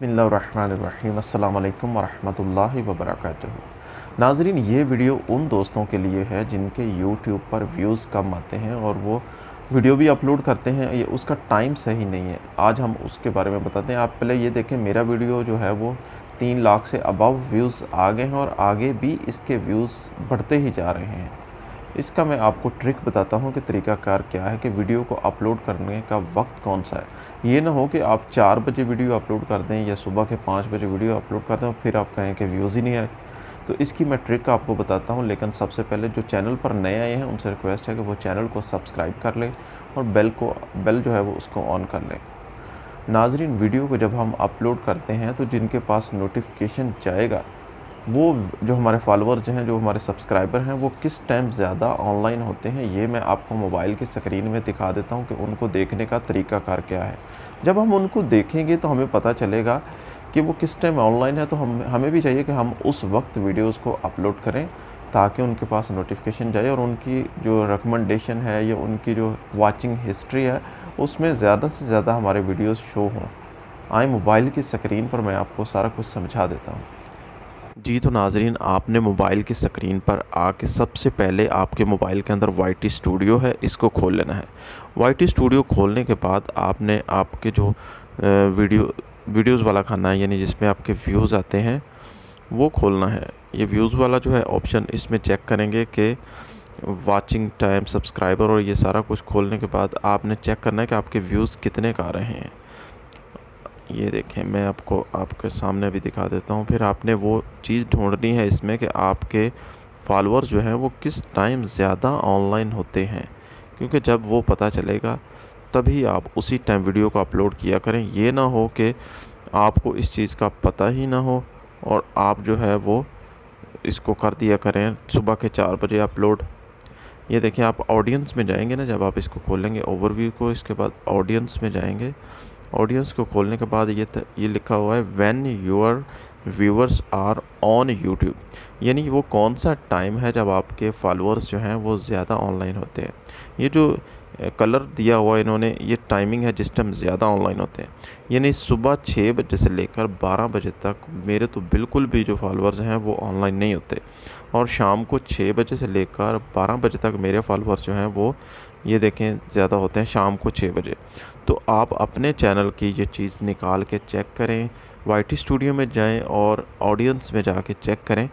बिस्मिल्लाहिर्रहमानिर्रहीम अस्सलाम वालेकुम वरहमतुल्लाहि वबरकातुहू। नाज़रीन, ये वीडियो उन दोस्तों के लिए है जिनके यूट्यूब पर व्यूज़ कम आते हैं और वो वीडियो भी अपलोड करते हैं, ये उसका टाइम सही नहीं है। आज हम उसके बारे में बताते हैं। आप पहले ये देखें, मेरा वीडियो जो है वो 3 लाख से अबव व्यूज़ आ गए हैं और आगे भी इसके व्यूज़ बढ़ते ही जा रहे हैं। इसका मैं आपको ट्रिक बताता हूँ कि तरीक़ाकार क्या है कि वीडियो को अपलोड करने का वक्त कौन सा है। ये ना हो कि आप 4 बजे वीडियो अपलोड कर दें या सुबह के 5 बजे वीडियो अपलोड कर दें और फिर आप कहें कि व्यूज़ ही नहीं आए। तो इसकी मैं ट्रिक आपको बताता हूँ, लेकिन सबसे पहले जो चैनल पर नए आए हैं उनसे रिक्वेस्ट है कि वो चैनल को सब्सक्राइब कर लें और बेल जो है वो उसको ऑन कर लें। नाज़रीन, वीडियो को जब हम अपलोड करते हैं तो जिनके पास नोटिफिकेशन जाएगा वो जो हमारे फॉलोअर्स हैं, जो हमारे सब्सक्राइबर हैं, वो किस टाइम ज़्यादा ऑनलाइन होते हैं, ये मैं आपको मोबाइल की स्क्रीन में दिखा देता हूँ कि उनको देखने का तरीक़ाकार क्या है। जब हम उनको देखेंगे तो हमें पता चलेगा कि वो किस टाइम ऑनलाइन है, तो हमें भी चाहिए कि हम उस वक्त वीडियोज़ को अपलोड करें ताकि उनके पास नोटिफिकेशन जाए और उनकी जो रिकमेंडेशन है या उनकी जो वॉचिंग हिस्ट्री है उसमें ज़्यादा से ज़्यादा हमारे वीडियोज़ शो हों। आए मोबाइल की स्क्रीन पर मैं आपको सारा कुछ समझा देता हूँ। जी, तो नाज़रीन, आपने मोबाइल की स्क्रीन पर आके सबसे पहले आपके मोबाइल के अंदर वाईटी स्टूडियो है, इसको खोल लेना है। वाईटी स्टूडियो खोलने के बाद आपने आपके जो वीडियोज़ वाला खाना है, यानी जिसमें आपके व्यूज़ आते हैं, वो खोलना है। ये व्यूज़ वाला जो है ऑप्शन, इसमें चेक करेंगे कि वॉचिंग टाइम, सब्सक्राइबर और ये सारा कुछ खोलने के बाद आपने चेक करना है कि आपके व्यूज़ कितने का आ रहे हैं। ये देखें, मैं आपको आपके सामने भी दिखा देता हूँ। फिर आपने वो चीज़ ढूंढनी है इसमें कि आपके फॉलोअर्स जो हैं वो किस टाइम ज़्यादा ऑनलाइन होते हैं, क्योंकि जब वो पता चलेगा तभी आप उसी टाइम वीडियो को अपलोड किया करें। ये ना हो कि आपको इस चीज़ का पता ही ना हो और आप जो है वो इसको कर दिया करें सुबह के 4 बजे अपलोड। ये देखिए, आप ऑडियंस में जाएंगे ना, जब आप इसको खोलेंगे ओवरव्यू को, इसके बाद ऑडियंस में जाएंगे। ऑडियंस को खोलने के बाद ये लिखा हुआ है when your viewers are on YouTube, यानी वो कौन सा टाइम है जब आपके फॉलोअर्स जो हैं वो ज़्यादा ऑनलाइन होते हैं। ये जो कलर दिया हुआ है इन्होंने, ये टाइमिंग है जिस टाइम ज़्यादा ऑनलाइन होते हैं। यानी सुबह 6 बजे से लेकर 12 बजे तक मेरे तो बिल्कुल भी जो फॉलोअर्स हैं वो ऑनलाइन नहीं होते, और शाम को 6 बजे से लेकर 12 बजे तक मेरे फॉलोअर्स जो हैं वो, ये देखें, ज़्यादा होते हैं शाम को 6 बजे। तो आप अपने चैनल की ये चीज़ निकाल के चेक करें, वाईटी स्टूडियो में जाएं और ऑडियंस में जाके चेक करें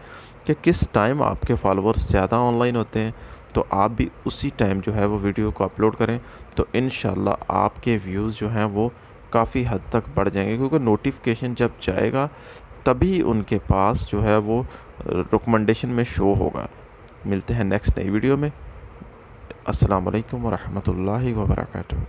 कि किस टाइम आपके फॉलोअर्स ज़्यादा ऑनलाइन होते हैं, तो आप भी उसी टाइम जो है वो वीडियो को अपलोड करें। तो इंशाल्लाह आपके व्यूज़ जो हैं वो काफ़ी हद तक बढ़ जाएंगे, क्योंकि नोटिफिकेशन जब जाएगा तभी उनके पास जो है वो रिकमेंडेशन में शो होगा। मिलते हैं नेक्स्ट नई वीडियो में। अस्सलाम वालेकुम वरहमतुल्लाहि वबरकातुहू।